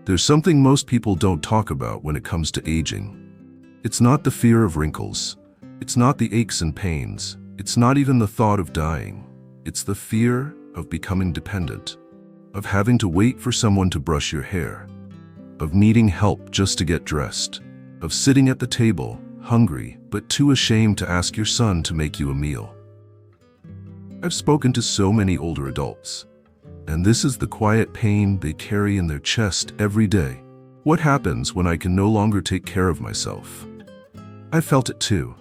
There's something most people don't talk about when it comes to aging. It's not the fear of wrinkles. It's not the aches and pains. It's not even the thought of dying. It's the fear of becoming dependent, of having to wait for someone to brush your hair, of needing help just to get dressed, of sitting at the table, hungry, but too ashamed to ask your son to make you a meal. I've spoken to so many older adults, and this is the quiet pain they carry in their chest every day. What happens when I can no longer take care of myself? I felt it too.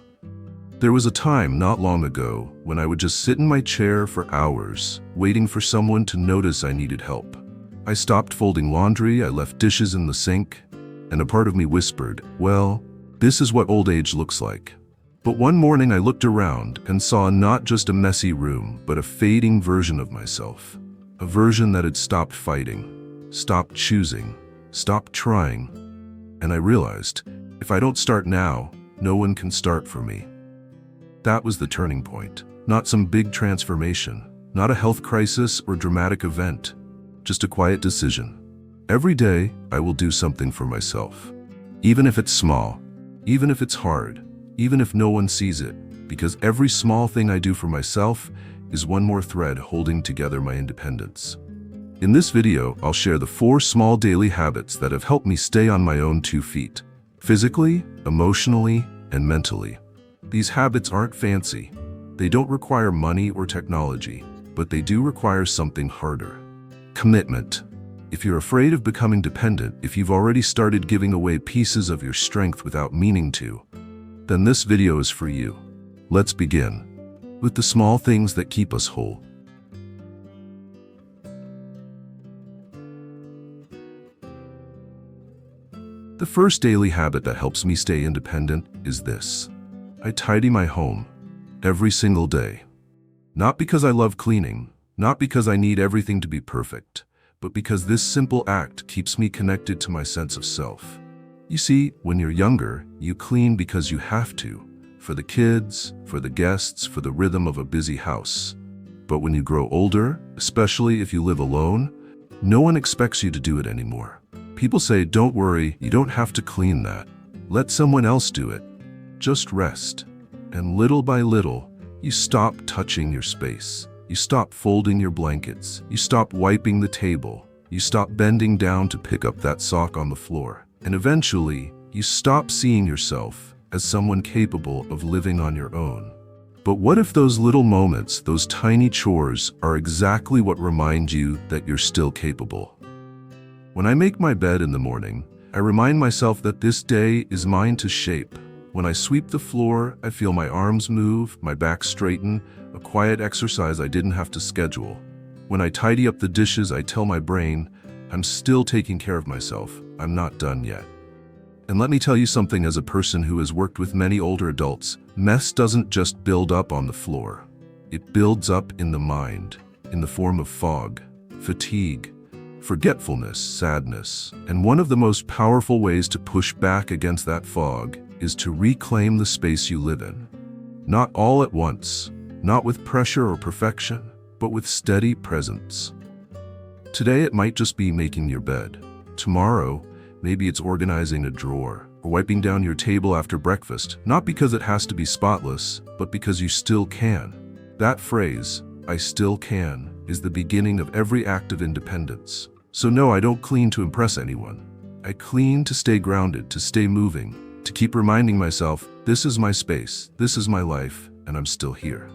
There was a time not long ago when I would just sit in my chair for hours, waiting for someone to notice I needed help. I stopped folding laundry, I left dishes in the sink, and a part of me whispered, well, this is what old age looks like. But one morning I looked around and saw not just a messy room, but a fading version of myself. A version that had stopped fighting, stopped choosing, stopped trying. And I realized, if I don't start now, no one can start for me. That was the turning point. Not some big transformation, not a health crisis or dramatic event, just a quiet decision. Every day, I will do something for myself. Even if it's small, even if it's hard, even if no one sees it, because every small thing I do for myself is one more thread holding together my independence. In this video, I'll share the 4 small daily habits that have helped me stay on my own 2 feet, physically, emotionally, and mentally. These habits aren't fancy. They don't require money or technology, but they do require something harder. Commitment. If you're afraid of becoming dependent, if you've already started giving away pieces of your strength without meaning to, then this video is for you. Let's begin with the small things that keep us whole. The first daily habit that helps me stay independent is this. I tidy my home every single day. Not because I love cleaning, not because I need everything to be perfect, but because this simple act keeps me connected to my sense of self. You see, when you're younger, you clean because you have to, for the kids, for the guests, for the rhythm of a busy house. But when you grow older, especially if you live alone, no one expects you to do it anymore. People say, don't worry, you don't have to clean that. Let someone else do it. Just rest. And little by little, you stop touching your space. You stop folding your blankets. You stop wiping the table. You stop bending down to pick up that sock on the floor. And eventually, you stop seeing yourself as someone capable of living on your own. But what if those little moments, those tiny chores, are exactly what remind you that you're still capable? When I make my bed in the morning, I remind myself that this day is mine to shape. When I sweep the floor, I feel my arms move, my back straighten, a quiet exercise I didn't have to schedule. When I tidy up the dishes, I tell my brain, I'm still taking care of myself. I'm not done yet. And let me tell you something, as a person who has worked with many older adults, mess doesn't just build up on the floor. It builds up in the mind, in the form of fog, fatigue, forgetfulness, sadness. And one of the most powerful ways to push back against that fog is to reclaim the space you live in. Not all at once, not with pressure or perfection, but with steady presence. Today it might just be making your bed. Tomorrow, maybe it's organizing a drawer or wiping down your table after breakfast, not because it has to be spotless, but because you still can. That phrase, I still can, is the beginning of every act of independence. So no, I don't clean to impress anyone. I clean to stay grounded, to stay moving, to keep reminding myself, this is my space, this is my life, and I'm still here.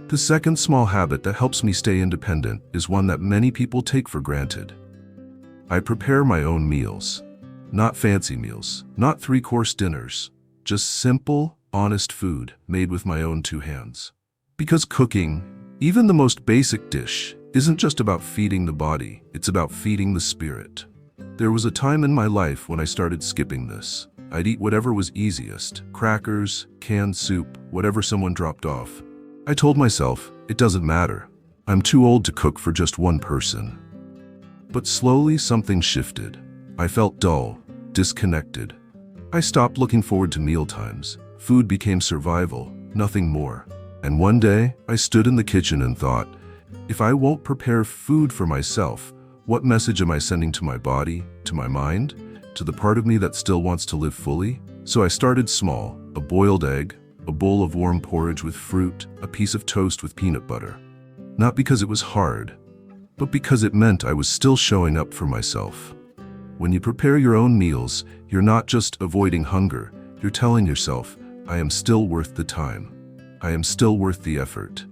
The second small habit that helps me stay independent is one that many people take for granted. I prepare my own meals. Not fancy meals, not 3-course dinners, just simple, honest food made with my own 2 hands. Because cooking, even the most basic dish, isn't just about feeding the body, it's about feeding the spirit. There was a time in my life when I started skipping this. I'd eat whatever was easiest, crackers, canned soup, whatever someone dropped off. I told myself, it doesn't matter. I'm too old to cook for just one person. But slowly something shifted. I felt dull, disconnected. I stopped looking forward to mealtimes. Food became survival, nothing more. And one day, I stood in the kitchen and thought, if I won't prepare food for myself, what message am I sending to my body, to my mind, to the part of me that still wants to live fully? So I started small, a boiled egg, a bowl of warm porridge with fruit, a piece of toast with peanut butter. Not because it was hard, but because it meant I was still showing up for myself. When you prepare your own meals, you're not just avoiding hunger, you're telling yourself, I am still worth the time. I am still worth the effort.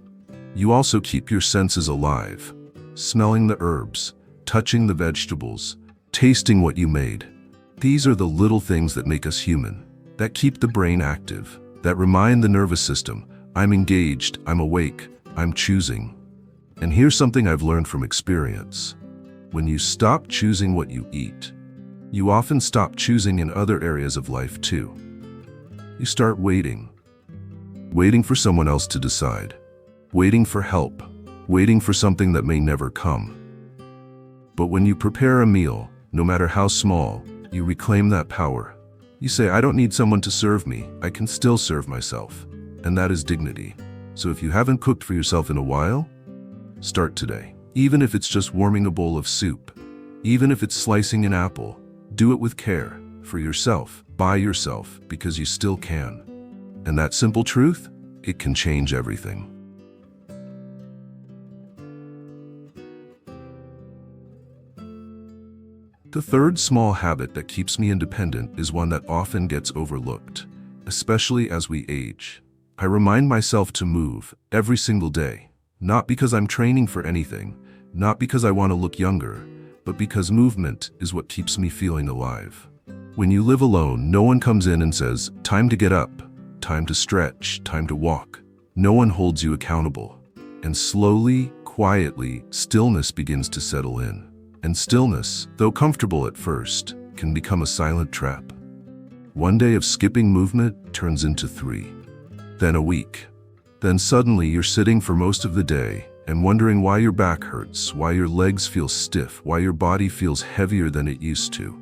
You also keep your senses alive, smelling the herbs, touching the vegetables, tasting what you made. These are the little things that make us human, that keep the brain active, that remind the nervous system, I'm engaged, I'm awake, I'm choosing. And here's something I've learned from experience. When you stop choosing what you eat, you often stop choosing in other areas of life too. You start waiting for someone else to decide, waiting for help, waiting for something that may never come. But when you prepare a meal, no matter how small, you reclaim that power. You say, I don't need someone to serve me, I can still serve myself. And that is dignity. So if you haven't cooked for yourself in a while, start today. Even if it's just warming a bowl of soup, even if it's slicing an apple, do it with care, for yourself, by yourself, because you still can. And that simple truth, it can change everything. The third small habit that keeps me independent is one that often gets overlooked, especially as we age. I remind myself to move every single day, not because I'm training for anything, not because I want to look younger, but because movement is what keeps me feeling alive. When you live alone, no one comes in and says, time to get up, time to stretch, time to walk. No one holds you accountable. And slowly, quietly, stillness begins to settle in. And stillness, though comfortable at first, can become a silent trap. One day of skipping movement turns into 3, then a week. Then suddenly you're sitting for most of the day and wondering why your back hurts, why your legs feel stiff, why your body feels heavier than it used to.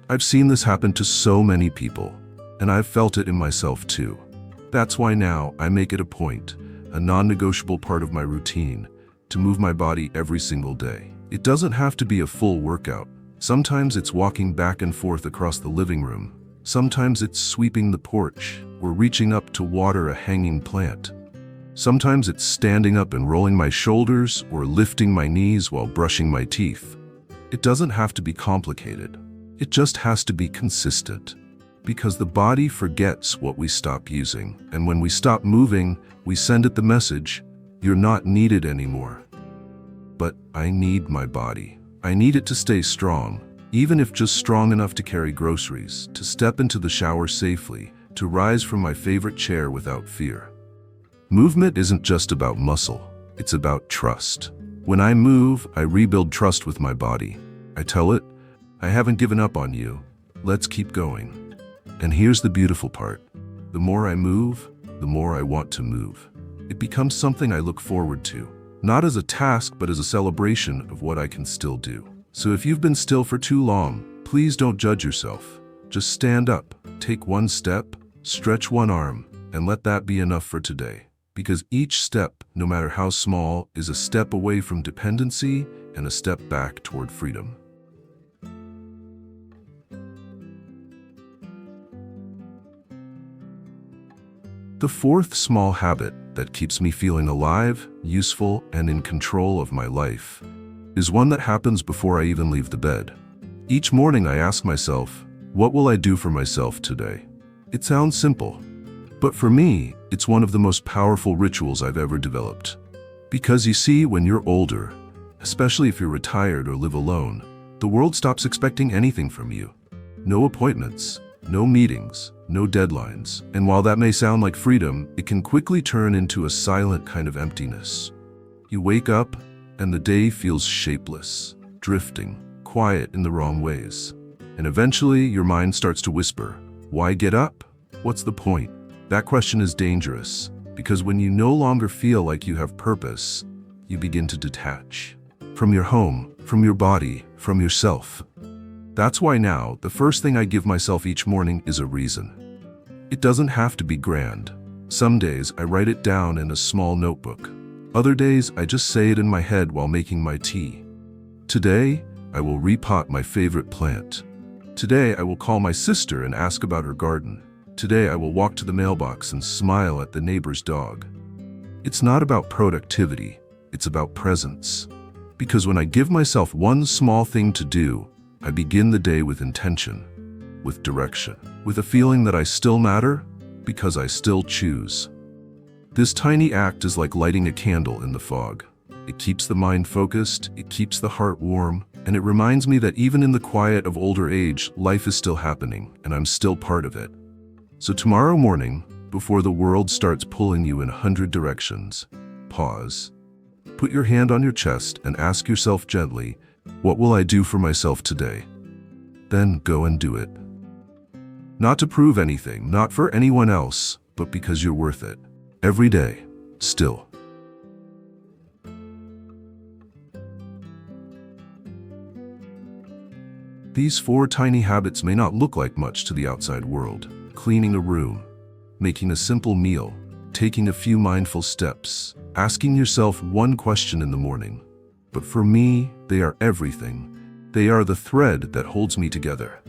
I've seen this happen to so many people, and I've felt it in myself too. That's why now I make it a point, a non-negotiable part of my routine, to move my body every single day. It doesn't have to be a full workout. Sometimes it's walking back and forth across the living room. Sometimes it's sweeping the porch or reaching up to water a hanging plant. Sometimes it's standing up and rolling my shoulders or lifting my knees while brushing my teeth. It doesn't have to be complicated. It just has to be consistent. Because the body forgets what we stop using, and when we stop moving, we send it the message, you're not needed anymore. But I need my body. I need it to stay strong, even if just strong enough to carry groceries, to step into the shower safely, to rise from my favorite chair without fear. Movement isn't just about muscle, it's about trust. When I move, I rebuild trust with my body. I tell it, I haven't given up on you, let's keep going. And here's the beautiful part. The more I move, the more I want to move. It becomes something I look forward to. Not as a task, but as a celebration of what I can still do. So if you've been still for too long, please don't judge yourself. Just stand up, take one step, stretch one arm, and let that be enough for today. Because each step, no matter how small, is a step away from dependency and a step back toward freedom. The fourth small habit that keeps me feeling alive, useful, and in control of my life is one that happens before I even leave the bed. Each morning I ask myself, what will I do for myself today? It sounds simple, but for me, it's one of the most powerful rituals I've ever developed. Because you see, when you're older, especially if you're retired or live alone, the world stops expecting anything from you. No appointments, no meetings, no deadlines. And while that may sound like freedom, it can quickly turn into a silent kind of emptiness. You wake up, and the day feels shapeless, drifting, quiet in the wrong ways. And eventually, your mind starts to whisper, why get up? What's the point? That question is dangerous, because when you no longer feel like you have purpose, you begin to detach. From your home, from your body, from yourself. That's why now, the first thing I give myself each morning is a reason. It doesn't have to be grand. Some days I write it down in a small notebook. Other days I just say it in my head while making my tea. Today, I will repot my favorite plant. Today I will call my sister and ask about her garden. Today I will walk to the mailbox and smile at the neighbor's dog. It's not about productivity, it's about presence. Because when I give myself one small thing to do, I begin the day with intention, with direction, with a feeling that I still matter because I still choose. This tiny act is like lighting a candle in the fog. It keeps the mind focused, it keeps the heart warm, and it reminds me that even in the quiet of older age, life is still happening, and I'm still part of it. So tomorrow morning, before the world starts pulling you in 100 directions, pause. Put your hand on your chest and ask yourself gently, what will I do for myself today? Then go and do it. Not to prove anything, not for anyone else, but because you're worth it. Every day, still. These 4 tiny habits may not look like much to the outside world. Cleaning a room, making a simple meal, taking a few mindful steps, asking yourself one question in the morning. But for me, they are everything. They are the thread that holds me together.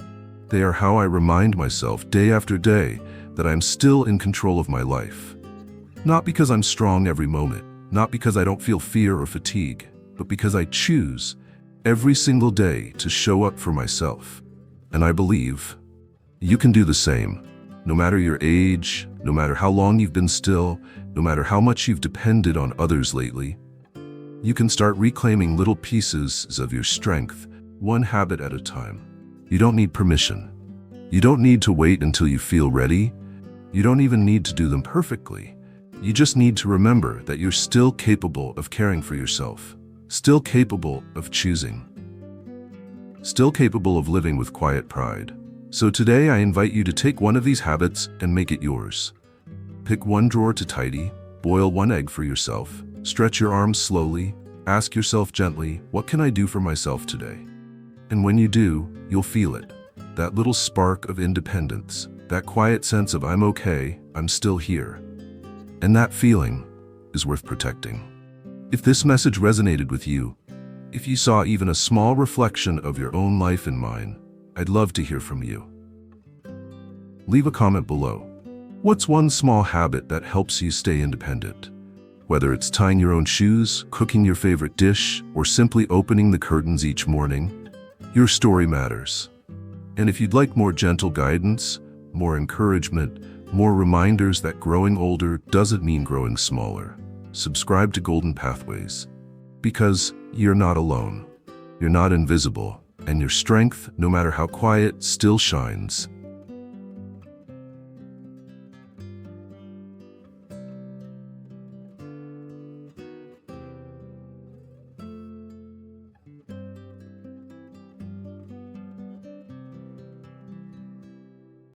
They are how I remind myself day after day that I'm still in control of my life. Not because I'm strong every moment, not because I don't feel fear or fatigue, but because I choose every single day to show up for myself. And I believe you can do the same. No matter your age, no matter how long you've been still, no matter how much you've depended on others lately, you can start reclaiming little pieces of your strength, one habit at a time. You don't need permission. You don't need to wait until you feel ready. You don't even need to do them perfectly. You just need to remember that you're still capable of caring for yourself, still capable of choosing, still capable of living with quiet pride. So today I invite you to take one of these habits and make it yours. Pick one drawer to tidy, boil one egg for yourself, stretch your arms slowly, ask yourself gently, what can I do for myself today? And when you do, you'll feel it. That little spark of independence, that quiet sense of I'm okay, I'm still here. And that feeling is worth protecting. If this message resonated with you, if you saw even a small reflection of your own life in mine, I'd love to hear from you. Leave a comment below. What's one small habit that helps you stay independent? Whether it's tying your own shoes, cooking your favorite dish, or simply opening the curtains each morning, your story matters. And if you'd like more gentle guidance, more encouragement, more reminders that growing older doesn't mean growing smaller, subscribe to Golden Pathways. Because you're not alone. You're not invisible. And your strength, no matter how quiet, still shines.